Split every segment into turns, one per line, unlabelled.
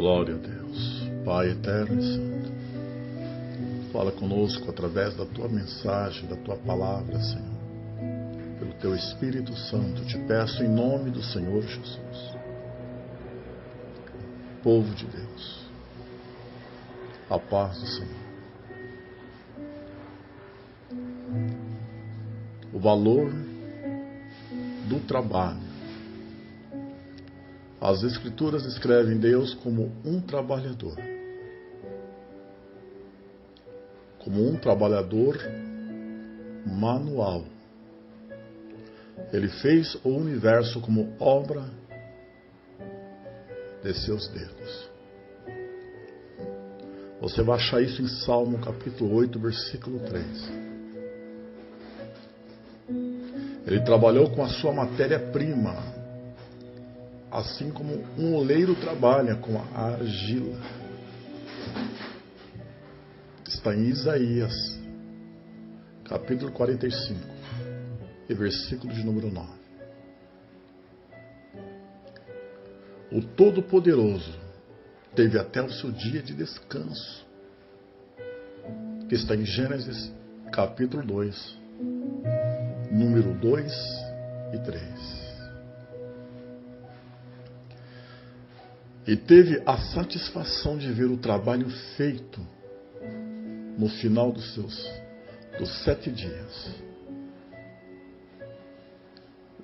Glória a Deus. Pai eterno e santo, fala conosco através da Tua mensagem, da Tua palavra, Senhor. Pelo Teu Espírito Santo, te peço em nome do Senhor Jesus. Povo de Deus, a paz do Senhor. O valor do trabalho. As Escrituras descrevem Deus como um trabalhador. Como um trabalhador manual. Ele fez o universo como obra de seus dedos. Você vai achar isso em Salmo capítulo 8, versículo 3. Ele trabalhou com a sua matéria-prima, assim como um oleiro trabalha com a argila. Está em Isaías, capítulo 45, e versículo de número 9. O Todo-Poderoso teve até o seu dia de descanso, que está em Gênesis, capítulo 2, número 2 e 3. E teve a satisfação de ver o trabalho feito no final dos 7 dias.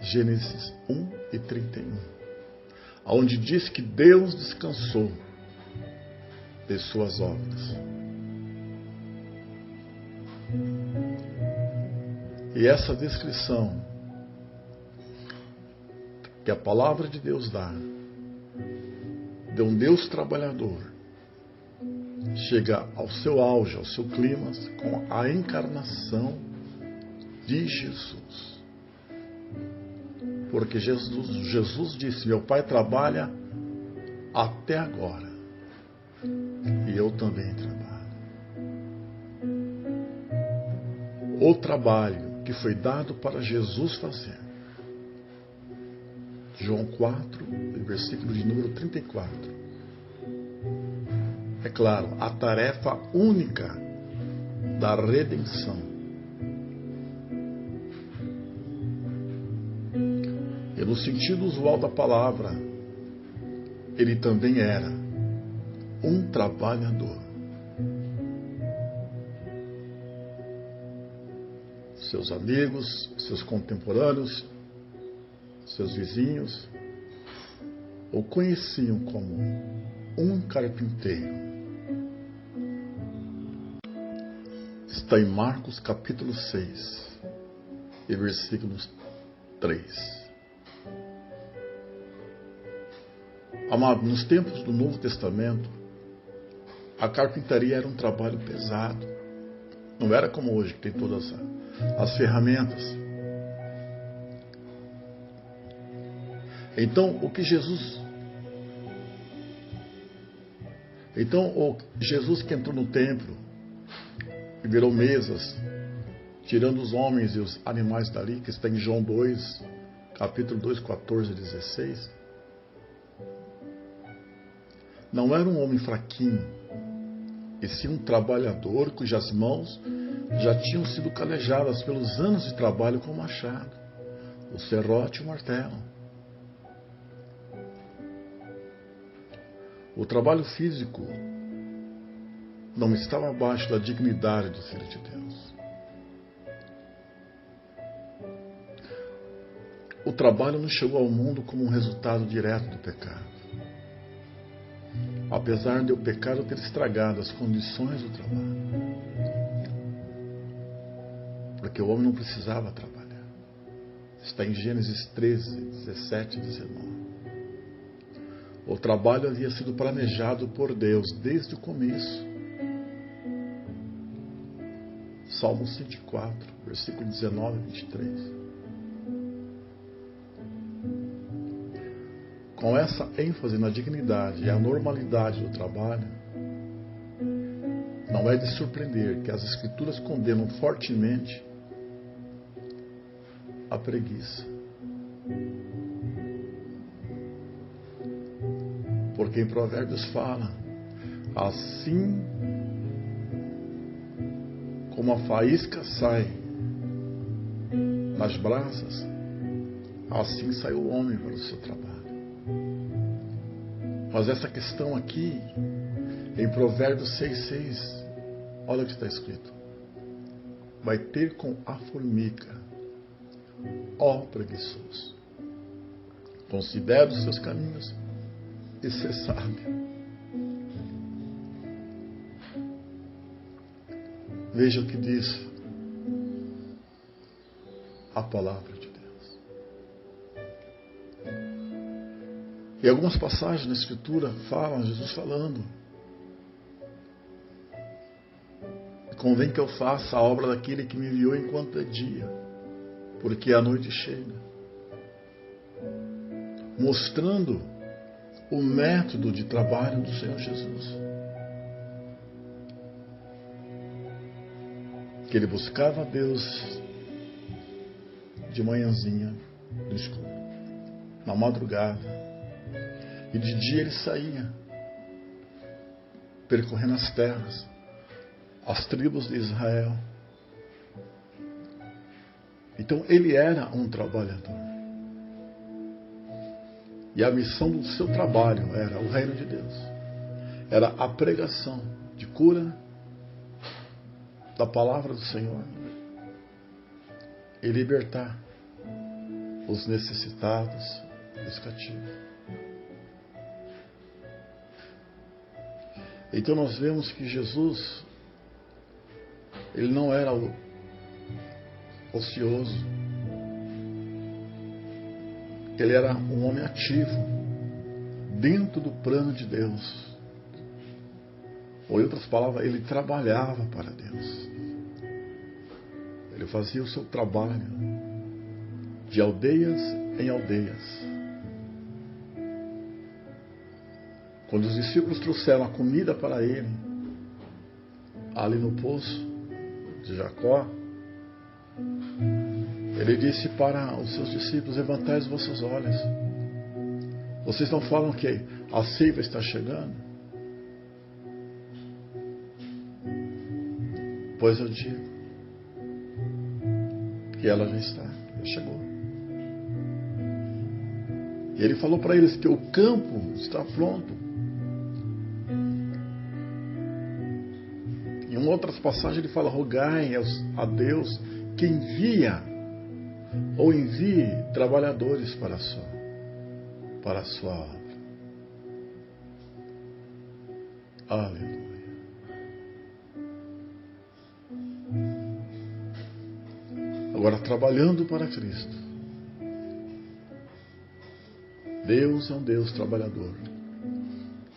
Gênesis 1 e 31. Onde diz que Deus descansou de suas obras. E essa descrição que a palavra de Deus dá de um Deus trabalhador chega ao seu auge, ao seu clímax, com a encarnação de Jesus. Porque Jesus disse: meu Pai trabalha até agora, e eu também trabalho. O trabalho que foi dado para Jesus fazer. João 4, versículo de número 34. É claro, a tarefa única da redenção. E no sentido usual da palavra, ele também era um trabalhador. Seus amigos, seus contemporâneos, seus vizinhos o conheciam como um carpinteiro. Está em Marcos capítulo 6 e versículos 3. Amado, nos tempos do Novo Testamento, a carpintaria era um trabalho pesado. Não era como hoje, que tem todas as ferramentas. Então, Jesus que entrou no templo e virou mesas, tirando os homens e os animais dali, que está em João 2, capítulo 2, 14 e 16, não era um homem fraquinho, e sim um trabalhador cujas mãos já tinham sido calejadas pelos anos de trabalho com o machado, o serrote e o martelo. O trabalho físico não estava abaixo da dignidade do Filho de Deus. O trabalho não chegou ao mundo como um resultado direto do pecado. Apesar de o pecado ter estragado as condições do trabalho. Porque o homem não precisava trabalhar. Está em Gênesis 13, 17 e 19. O trabalho havia sido planejado por Deus desde o começo. Salmo 104, versículo 19 e 23. Com essa ênfase na dignidade e a normalidade do trabalho, não é de surpreender que as Escrituras condenam fortemente a preguiça. Porque em Provérbios fala, assim como a faísca sai nas brasas, assim sai o homem para o seu trabalho. Mas essa questão aqui, em Provérbios 6,6, olha o que está escrito. Vai ter com a formiga, ó preguiçoso. Considere os seus caminhos e ser sábio. Veja o que diz a palavra de Deus. E algumas passagens na Escritura falam, Jesus falando, convém que eu faça a obra daquele que me enviou enquanto é dia, porque a noite chega. Mostrando o método de trabalho do Senhor Jesus. Que ele buscava a Deus de manhãzinha, no escuro, na madrugada, e de dia ele saía, percorrendo as terras, as tribos de Israel. Então ele era um trabalhador. E a missão do seu trabalho era o reino de Deus. Era a pregação de cura da palavra do Senhor e libertar os necessitados e os cativos. Então nós vemos que Jesus, ele não era ocioso. Ele era um homem ativo dentro do plano de Deus. Ou em outras palavras, ele trabalhava para Deus. Ele fazia o seu trabalho de aldeias em aldeias. Quando os discípulos trouxeram a comida para ele, ali no poço de Jacó, ele disse para os seus discípulos: levantai os vossos olhos. Vocês não falam que a ceifa está chegando? Pois eu digo que ela já chegou. E ele falou para eles que o campo está pronto. Em outras passagens ele fala: rogai a Deus que envie trabalhadores para a sua obra. Aleluia. Agora, trabalhando para Cristo, Deus é um Deus trabalhador,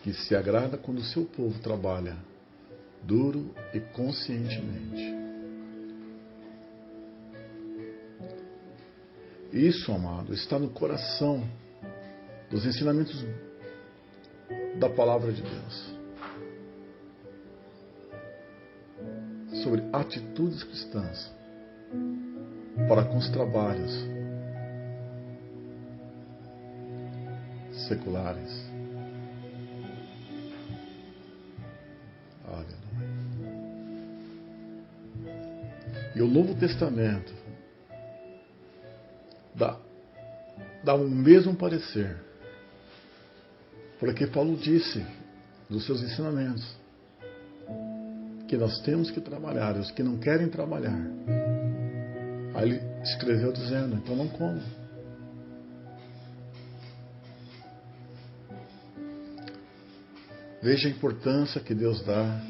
que se agrada quando o seu povo trabalha duro e conscientemente. Isso, amado, está no coração dos ensinamentos da palavra de Deus sobre atitudes cristãs para com os trabalhos seculares. Aleluia. E o Novo Testamento dá o mesmo parecer, porque Paulo disse dos seus ensinamentos que nós temos que trabalhar, e os que não querem trabalhar, aí ele escreveu dizendo: então não comam. Veja a importância que Deus dá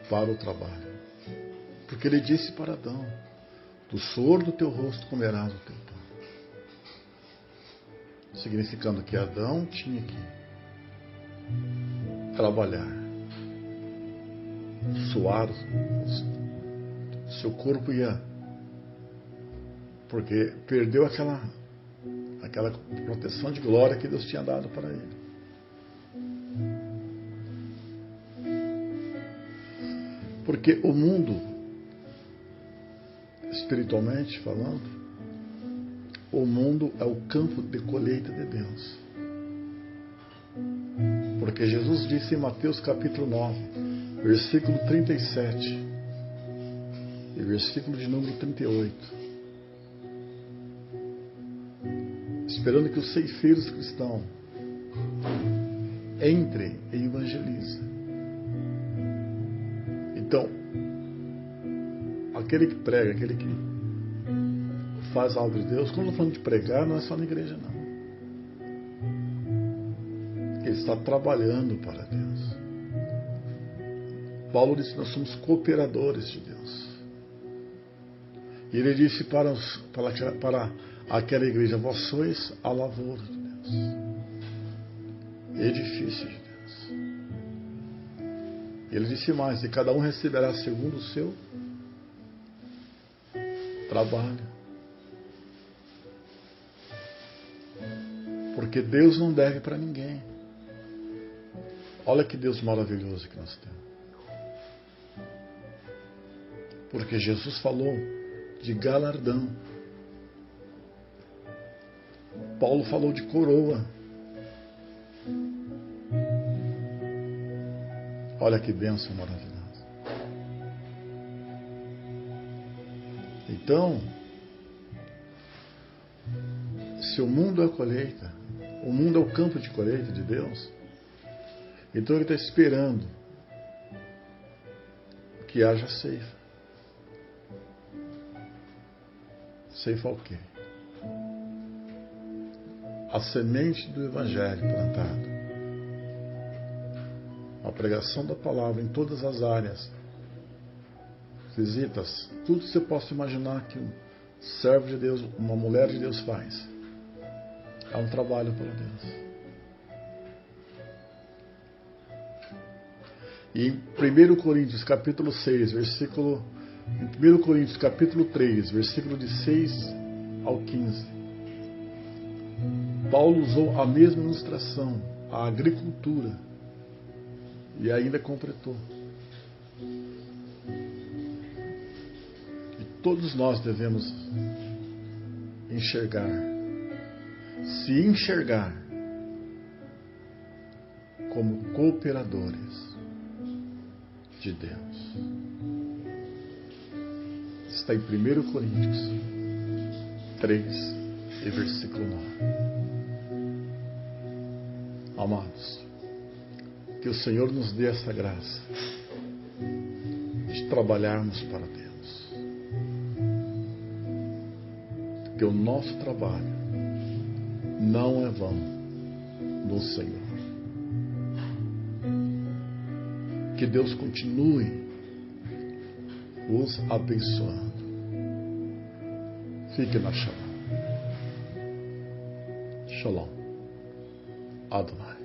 para o trabalho, porque ele disse para Adão: do suor do teu rosto comerás o teu pão. Significando que Adão tinha que trabalhar, suar, seu corpo ia, porque perdeu aquela proteção de glória que Deus tinha dado para ele. Porque o mundo, espiritualmente falando, o mundo é o campo de colheita de Deus. Porque Jesus disse em Mateus capítulo 9, versículo 37 e versículo de número 38, esperando que os ceifeiros cristãos entrem e evangelizem. Então, aquele que prega, aquele que faz a obra de Deus, quando eu estou falando de pregar, não é só na igreja, não. Ele está trabalhando para Deus. Paulo disse que nós somos cooperadores de Deus. E ele disse para aquela igreja: vós sois a lavoura de Deus, edifício de Deus. Ele disse mais: e cada um receberá segundo o seu trabalho. Porque Deus não deve para ninguém. Olha que Deus maravilhoso que nós temos. Porque Jesus falou de galardão. Paulo falou de coroa. Olha que bênção maravilhosa. Então, se o mundo é a colheita, o mundo é o campo de colheita de Deus, então Ele está esperando que haja ceifa. Ceifa o quê? A semente do Evangelho plantado. A pregação da palavra em todas as áreas. Visitas, tudo que você possa imaginar que um servo de Deus, uma mulher de Deus faz. É um trabalho para Deus. E em 1 Coríntios capítulo 6, versículo... Em 1 Coríntios capítulo 3, versículo de 6 ao 15, Paulo usou a mesma ilustração, a agricultura, e ainda completou. E todos nós devemos se enxergar como cooperadores de Deus. Está em 1 Coríntios 3 e versículo 9. Amados, que o Senhor nos dê essa graça de trabalharmos para Deus. Que o nosso trabalho não é vão no Senhor. Que Deus continue os abençoando. Fique na Shalom. Shalom. Adonai.